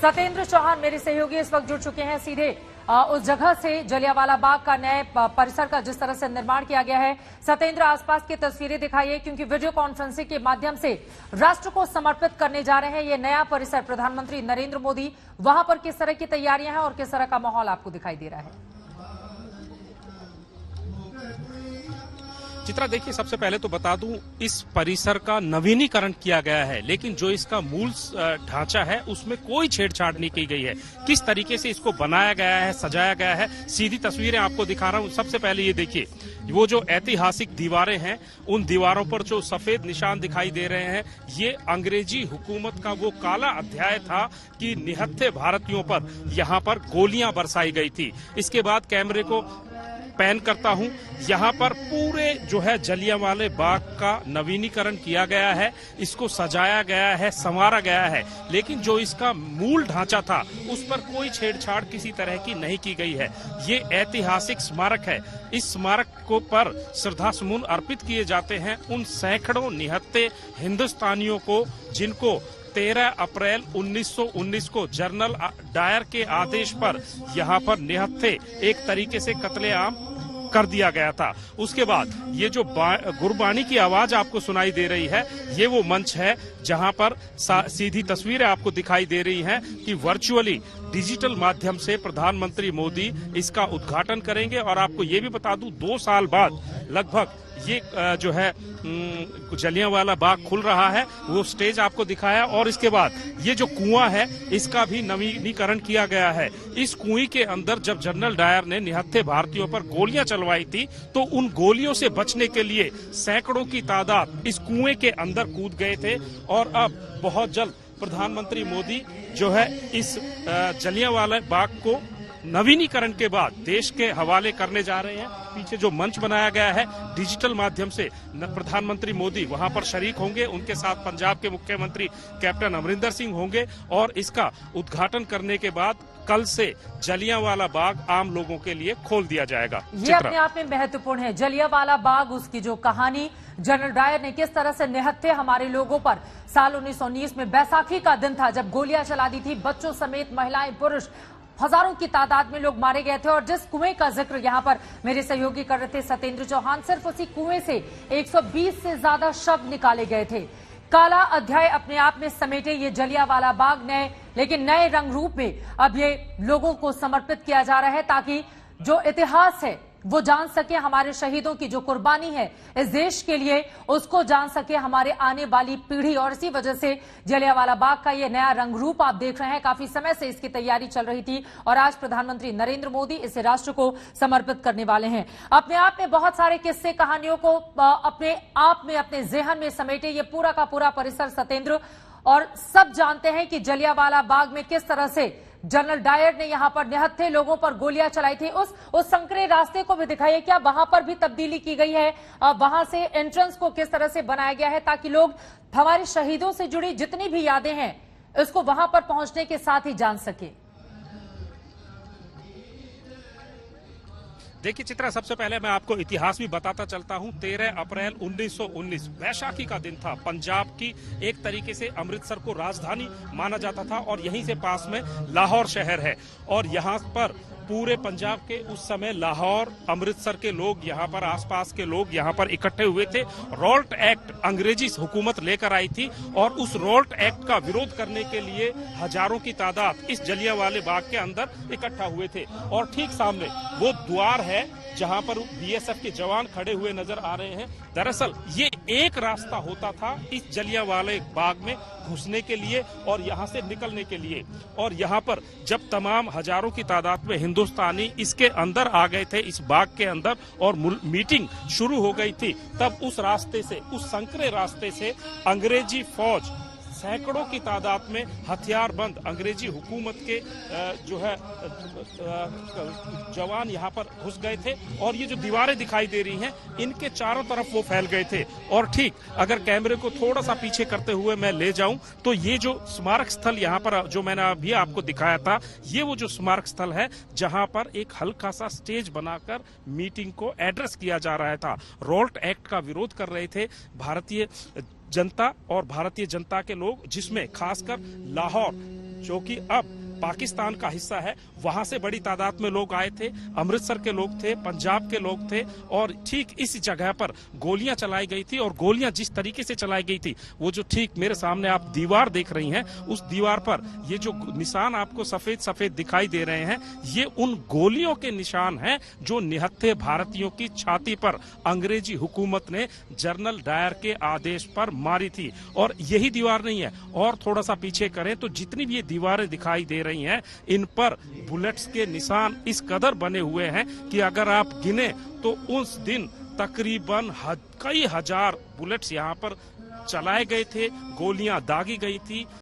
सतेंद्र चौहान मेरे सहयोगी इस वक्त जुड़ चुके हैं सीधे उस जगह से जलियांवाला बाग का नए परिसर का जिस तरह से निर्माण किया गया है। सतेंद्र, आसपास की तस्वीरें दिखाइए, क्योंकि वीडियो कॉन्फ्रेंसिंग के माध्यम से राष्ट्र को समर्पित करने जा रहे हैं ये नया परिसर प्रधानमंत्री नरेंद्र मोदी। वहां पर किस तरह की तैयारियां हैं और किस तरह का माहौल आपको दिखाई दे रहा है? चित्रा, देखिए, सबसे पहले तो बता दूं, इस परिसर का नवीनीकरण किया गया है, लेकिन जो इसका मूल ढांचा है उसमें कोई छेड़छाड़ नहीं की गई है। किस तरीके से इसको बनाया गया है, सजाया गया है, सीधी तस्वीरें आपको दिखा रहा हूं। सबसे पहले ये देखिए, वो जो ऐतिहासिक दीवारें हैं, उन दीवारों पर जो सफेद निशान दिखाई दे रहे हैं, ये अंग्रेजी हुकूमत का वो काला अध्याय था कि निहत्थे भारतीयों पर यहाँ पर गोलियां बरसाई गई थी। इसके बाद कैमरे को पैन करता हूं, यहाँ पर पूरे जो है जलियांवाले बाग का नवीनीकरण किया गया है, इसको सजाया गया है, संवारा गया है, लेकिन जो इसका मूल ढांचा था उस पर कोई छेड़छाड़ किसी तरह की नहीं की गई है। ये ऐतिहासिक स्मारक है। इस स्मारक को पर श्रद्धा सुमन अर्पित किए जाते हैं उन सैकड़ों निहत्थे हिंदुस्तानियों को जिनको 13 अप्रैल 1919 को जनरल डायर के आदेश पर यहाँ पर निहत्थे एक तरीके से कत्लेआम कर दिया गया था। उसके बाद ये जो गुरबानी की आवाज आपको सुनाई दे रही है, ये वो मंच है जहां पर सीधी तस्वीरें आपको दिखाई दे रही हैं कि वर्चुअली डिजिटल माध्यम से प्रधानमंत्री मोदी इसका उद्घाटन करेंगे। और आपको ये भी बता दूं, 2 साल बाद लगभग ये जो है जलियांवाला बाग खुल रहा है, वो स्टेज आपको दिखाया। और इसके बाद ये जो कुआं है, इसका भी नवीनीकरण किया गया है। इस कुएं के अंदर जब जनरल डायर ने निहत्थे भारतीयों पर गोलियां चलवाई थी, तो उन गोलियों से बचने के लिए सैकड़ों की तादाद इस कुएं के अंदर कूद गए थे। और अब बहुत जल्द प्रधानमंत्री मोदी जो है इस जलियांवाला बाग को नवीनीकरण के बाद देश के हवाले करने जा रहे हैं। पीछे जो मंच बनाया गया है, डिजिटल माध्यम से प्रधानमंत्री मोदी वहां पर शरीक होंगे। उनके साथ पंजाब के मुख्यमंत्री कैप्टन अमरिंदर सिंह होंगे। और इसका उद्घाटन करने के बाद कल से जलियांवाला बाग आम लोगों के लिए खोल दिया जाएगा। ये अपने आप में महत्वपूर्ण है। जलियांवाला बाग, उसकी जो कहानी, जनरल डायर ने किस तरह से निहत्थे हमारे लोगों पर साल 1919 में बैसाखी का दिन था जब गोलियां चला दी थी, बच्चों समेत महिलाएं पुरुष हजारों की तादाद में लोग मारे गए थे। और जिस कुएं का जिक्र यहाँ पर मेरे सहयोगी कर रहे थे सतेंद्र चौहान, सिर्फ उसी कुएं से 120 से ज्यादा शव निकाले गए थे। काला अध्याय अपने आप में समेटे ये जलियांवाला बाग लेकिन नए रंग रूप में अब ये लोगों को समर्पित किया जा रहा है, ताकि जो इतिहास है वो जान सके, हमारे शहीदों की जो कुर्बानी है इस देश के लिए उसको जान सके हमारे आने वाली पीढ़ी। और इसी वजह से जलियांवाला बाग का ये नया रंग रूप आप देख रहे हैं। काफी समय से इसकी तैयारी चल रही थी और आज प्रधानमंत्री नरेंद्र मोदी इसे राष्ट्र को समर्पित करने वाले हैं। अपने आप में बहुत सारे किस्से कहानियों को अपने आप में अपने जेहन में समेटे ये पूरा का पूरा परिसर सतेंद्र, और सब जानते हैं कि जलियांवाला बाग में किस तरह से जनरल डायर ने यहां पर निहत्थे लोगों पर गोलियां चलाई थी। उस संकरे रास्ते को भी दिखाइए, क्या वहां पर भी तब्दीली की गई है? वहां से एंट्रेंस को किस तरह से बनाया गया है ताकि लोग हमारे शहीदों से जुड़ी जितनी भी यादें हैं इसको वहां पर पहुंचने के साथ ही जान सके? देखिए चित्रा, सबसे पहले मैं आपको इतिहास भी बताता चलता हूं। 13 अप्रैल 1919 बैसाखी का दिन था। पंजाब की एक तरीके से अमृतसर को राजधानी माना जाता था और यहीं से पास में लाहौर शहर है। और यहां पर पूरे पंजाब के उस समय लाहौर, अमृतसर के लोग, यहाँ पर आसपास के लोग यहाँ पर इकट्ठे हुए थे। रॉल्ट एक्ट अंग्रेजी हुकूमत लेकर आई थी और उस रॉल्ट एक्ट का विरोध करने के लिए हजारों की तादाद इस जलियांवाले बाग के अंदर इकट्ठा हुए थे। और ठीक सामने वो द्वार है जहां पर बीएसएफ के जवान खड़े हुए नजर आ रहे हैं। दरअसल ये एक रास्ता होता था इस जलियांवाले बाग में घुसने के लिए और यहां से निकलने के लिए। और यहां पर जब तमाम हजारों की तादाद में हिंदुस्तानी इसके अंदर आ गए थे, इस बाग के अंदर, और मीटिंग शुरू हो गई थी, तब उस रास्ते से, उस संकरे रास्ते से अंग्रेजी फौज सैकड़ों की तादाद में हथियारबंद अंग्रेजी हुकूमत के जो है जवान यहाँ पर घुस गए थे। और ये जो दीवारें दिखाई दे रही हैं, इनके चारों तरफ वो फैल गए थे। और ठीक अगर कैमरे को थोड़ा सा पीछे करते हुए मैं ले जाऊं तो ये जो स्मारक स्थल यहाँ पर जो मैंने अभी आपको दिखाया था, ये वो जो स्मारक स्थल है जहां पर एक हल्का सा स्टेज बनाकर मीटिंग को एड्रेस किया जा रहा था। रॉल्ट एक्ट का विरोध कर रहे थे भारतीय जनता और भारतीय जनता के लोग, जिसमें खासकर लाहौर जो कि अब पाकिस्तान का हिस्सा है। वहां से बड़ी तादाद में लोग आए थे, अमृतसर के लोग थे, पंजाब के लोग थे, और ठीक इस जगह पर गोलियां चलाई गई थी। और गोलियां जिस तरीके से चलाई गई थी, वो जो ठीक मेरे सामने आप दीवार देख रही हैं, उस दीवार पर ये जो निशान आपको सफेद सफेद दिखाई दे रहे हैं, ये उन गोलियों के निशान हैं जो निहत्थे भारतीयों की छाती पर अंग्रेजी हुकूमत ने जनरल डायर के आदेश पर मारी थी। और यही दीवार नहीं है, और थोड़ा सा पीछे करें तो जितनी भी ये दीवारें दिखाई दे रही हैं, इन पर बुलेट्स के निशान इस कदर बने हुए हैं कि अगर आप गिने तो उस दिन तकरीबन कई हजार बुलेट्स यहाँ पर चलाए गए थे, गोलियां दागी गई थी।